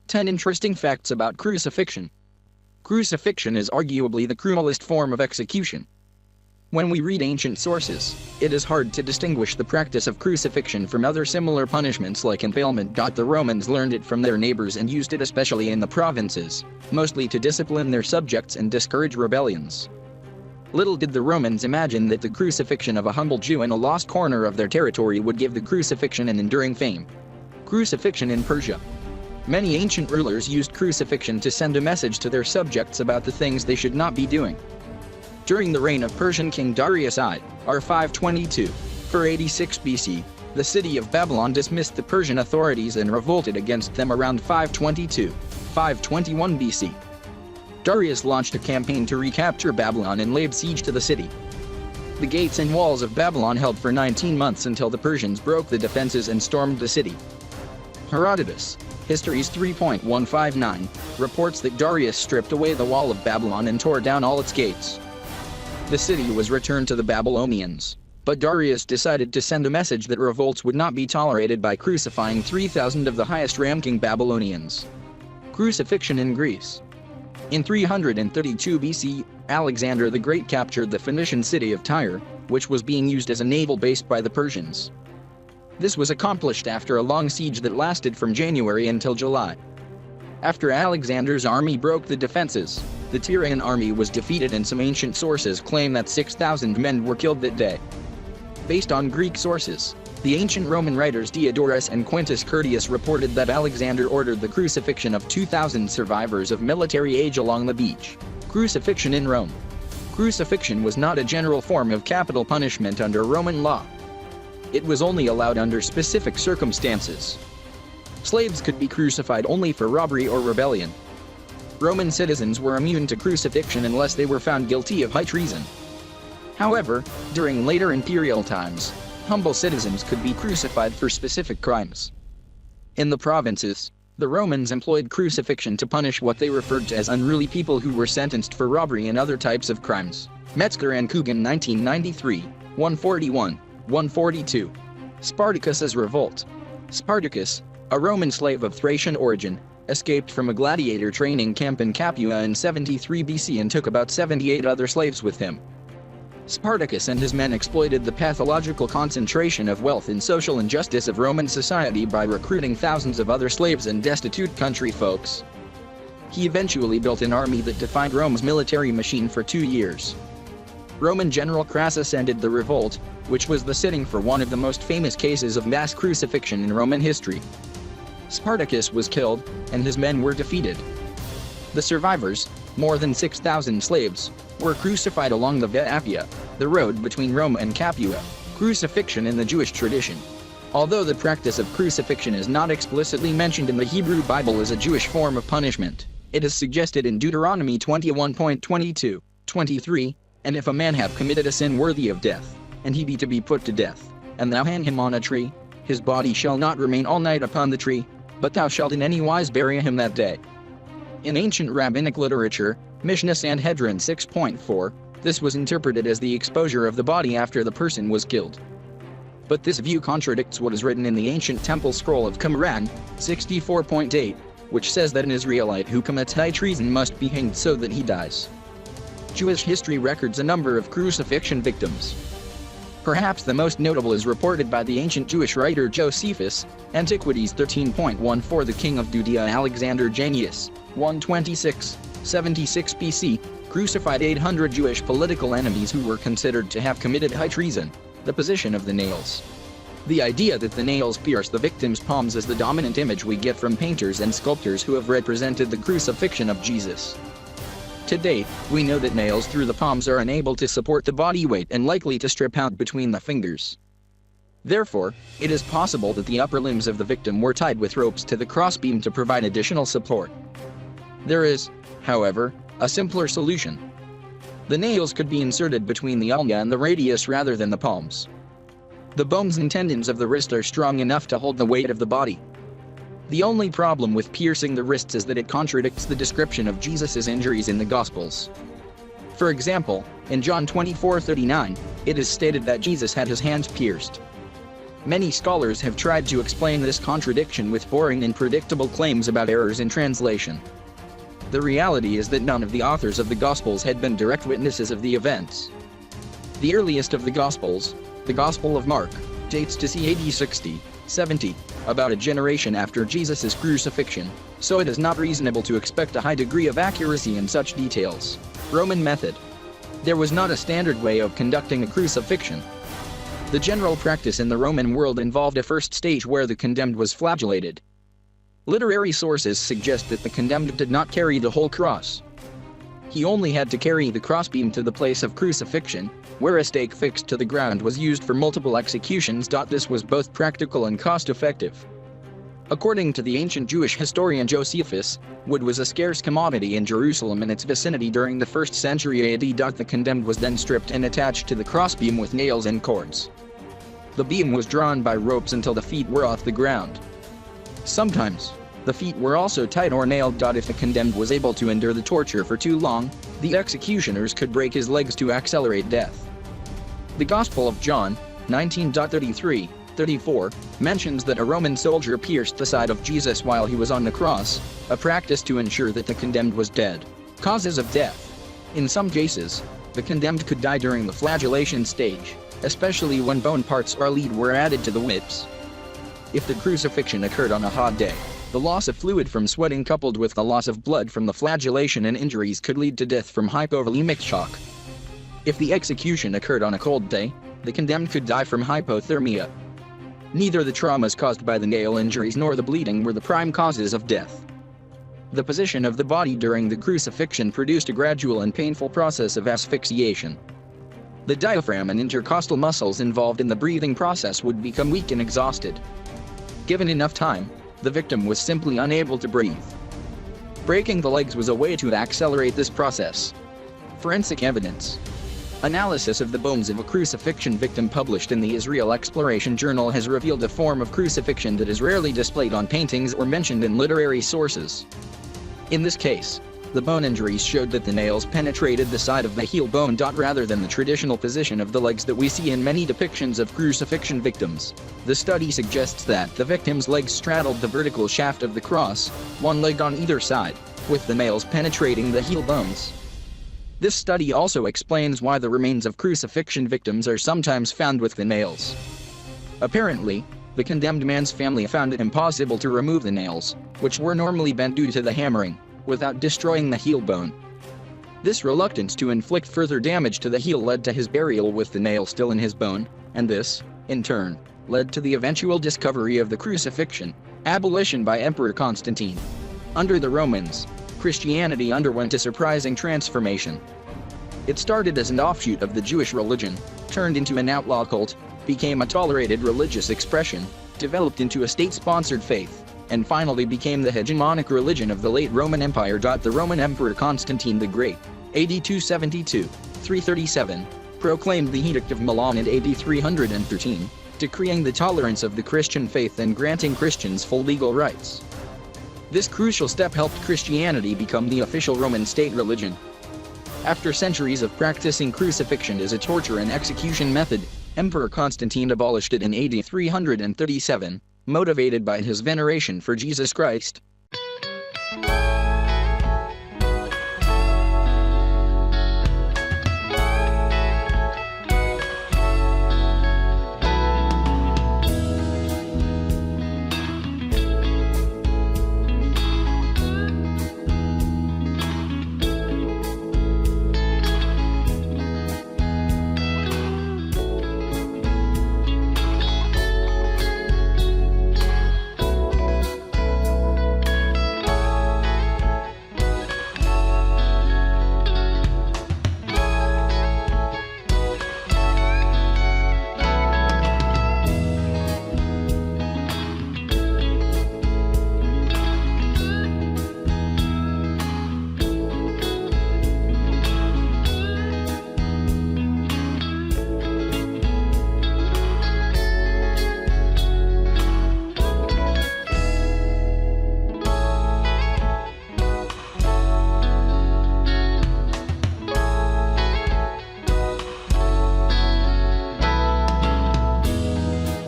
10 Interesting Facts about Crucifixion. Crucifixion is arguably the cruelest form of execution. When we read ancient sources, it is hard to distinguish the practice of crucifixion from other similar punishments like impalement. The Romans learned it from their neighbors and used it especially in the provinces, mostly to discipline their subjects and discourage rebellions. Little did the Romans imagine that the crucifixion of a humble Jew in a lost corner of their territory would give the crucifixion an enduring fame. Crucifixion in Persia. Many ancient rulers used crucifixion to send a message to their subjects about the things they should not be doing. During the reign of Persian king Darius I, r. 522, 486 BC, the city of Babylon dismissed the Persian authorities and revolted against them around 522, 521 BC. Darius launched a campaign to recapture Babylon and laid siege to the city. The gates and walls of Babylon held for 19 months until the Persians broke the defenses and stormed the city. Herodotus, Histories 3.159, reports that Darius stripped away the wall of Babylon and tore down all its gates. The city was returned to the Babylonians, but Darius decided to send a message that revolts would not be tolerated by crucifying 3,000 of the highest-ranking Babylonians. Crucifixion in Greece. In 332 BC, Alexander the Great captured the Phoenician city of Tyre, which was being used as a naval base by the Persians. This was accomplished after a long siege that lasted from January until July. After Alexander's army broke the defenses, the Tyrian army was defeated, and some ancient sources claim that 6,000 men were killed that day. Based on Greek sources, the ancient Roman writers Diodorus and Quintus Curtius reported that Alexander ordered the crucifixion of 2,000 survivors of military age along the beach. Crucifixion in Rome. Crucifixion was not a general form of capital punishment under Roman law. It was only allowed under specific circumstances. Slaves could be crucified only for robbery or rebellion. Roman citizens were immune to crucifixion unless they were found guilty of high treason. However, during later imperial times, humble citizens could be crucified for specific crimes. In the provinces, the Romans employed crucifixion to punish what they referred to as unruly people who were sentenced for robbery and other types of crimes. Metzger and Coogan 1993, 141, 142. Spartacus's revolt. Spartacus, a Roman slave of Thracian origin, escaped from a gladiator training camp in Capua in 73 BC and took about 78 other slaves with him. Spartacus and his men exploited the pathological concentration of wealth and social injustice of Roman society by recruiting thousands of other slaves and destitute country folks. He eventually built an army that defined Rome's military machine for 2 years. Roman General Crassus ended the revolt, which was the setting for one of the most famous cases of mass crucifixion in Roman history. Spartacus was killed, and his men were defeated. The survivors, more than 6,000 slaves, were crucified along the Via Appia, the road between Rome and Capua. Crucifixion in the Jewish tradition. Although the practice of crucifixion is not explicitly mentioned in the Hebrew Bible as a Jewish form of punishment, it is suggested in Deuteronomy 21.22, 23, "And if a man have committed a sin worthy of death, and he be to be put to death, and thou hang him on a tree, his body shall not remain all night upon the tree, but thou shalt in any wise bury him that day." In ancient rabbinic literature, Mishnah Sanhedrin 6.4, this was interpreted as the exposure of the body after the person was killed. But this view contradicts what is written in the ancient temple scroll of Qumran, 64.8, which says that an Israelite who commits high treason must be hanged so that he dies. Jewish history records a number of crucifixion victims. Perhaps the most notable is reported by the ancient Jewish writer Josephus, Antiquities 13.14. The king of Judea Alexander Jannaeus, 126, 76 BC, crucified 800 Jewish political enemies who were considered to have committed high treason. The position of the nails. The idea that the nails pierce the victim's palms is the dominant image we get from painters and sculptors who have represented the crucifixion of Jesus. To date, we know that nails through the palms are unable to support the body weight and likely to strip out between the fingers. Therefore, it is possible that the upper limbs of the victim were tied with ropes to the crossbeam to provide additional support. There is, however, a simpler solution. The nails could be inserted between the ulna and the radius rather than the palms. The bones and tendons of the wrist are strong enough to hold the weight of the body. The only problem with piercing the wrists is that it contradicts the description of Jesus' injuries in the Gospels. For example, in John 24:39, it is stated that Jesus had his hands pierced. Many scholars have tried to explain this contradiction with boring and predictable claims about errors in translation. The reality is that none of the authors of the Gospels had been direct witnesses of the events. The earliest of the Gospels, the Gospel of Mark, dates to c. AD 60, 70, about a generation after Jesus' crucifixion, so it is not reasonable to expect a high degree of accuracy in such details. Roman method. There was not a standard way of conducting a crucifixion. The general practice in the Roman world involved a first stage where the condemned was flagellated. Literary sources suggest that the condemned did not carry the whole cross. He only had to carry the crossbeam to the place of crucifixion, where a stake fixed to the ground was used for multiple executions. This was both practical and cost-effective. According to the ancient Jewish historian Josephus, wood was a scarce commodity in Jerusalem and its vicinity during the 1st century AD. The condemned was then stripped and attached to the crossbeam with nails and cords. The beam was drawn by ropes until the feet were off the ground. Sometimes, the feet were also tied or nailed. If the condemned was able to endure the torture for too long, the executioners could break his legs to accelerate death. The Gospel of John, 19:33-34, mentions that a Roman soldier pierced the side of Jesus while he was on the cross, a practice to ensure that the condemned was dead. Causes of death. In some cases, the condemned could die during the flagellation stage, especially when bone parts or lead were added to the whips. If the crucifixion occurred on a hot day, the loss of fluid from sweating coupled with the loss of blood from the flagellation and injuries could lead to death from hypovolemic shock. If the execution occurred on a cold day, the condemned could die from hypothermia. Neither the traumas caused by the nail injuries nor the bleeding were the prime causes of death. The position of the body during the crucifixion produced a gradual and painful process of asphyxiation. The diaphragm and intercostal muscles involved in the breathing process would become weak and exhausted. Given enough time, the victim was simply unable to breathe. Breaking the legs was a way to accelerate this process. Forensic evidence. Analysis of the bones of a crucifixion victim published in the Israel Exploration Journal has revealed a form of crucifixion that is rarely displayed on paintings or mentioned in literary sources. In this case, the bone injuries showed that the nails penetrated the side of the heel bone. Rather than the traditional position of the legs that we see in many depictions of crucifixion victims. The study suggests that the victim's legs straddled the vertical shaft of the cross, one leg on either side, with the nails penetrating the heel bones. This study also explains why the remains of crucifixion victims are sometimes found with the nails. Apparently, the condemned man's family found it impossible to remove the nails, which were normally bent due to the hammering, without destroying the heel bone. This reluctance to inflict further damage to the heel led to his burial with the nail still in his bone, and this, in turn, led to the eventual discovery of the crucifixion, abolition by Emperor Constantine. Under the Romans, Christianity underwent a surprising transformation. It started as an offshoot of the Jewish religion, turned into an outlaw cult, became a tolerated religious expression, developed into a state-sponsored faith, and finally became the hegemonic religion of the late Roman Empire. The Roman Emperor Constantine the Great, AD 272-337, proclaimed the Edict of Milan in AD 313, decreeing the tolerance of the Christian faith and granting Christians full legal rights. This crucial step helped Christianity become the official Roman state religion. After centuries of practicing crucifixion as a torture and execution method, Emperor Constantine abolished it in AD 337, motivated by his veneration for Jesus Christ.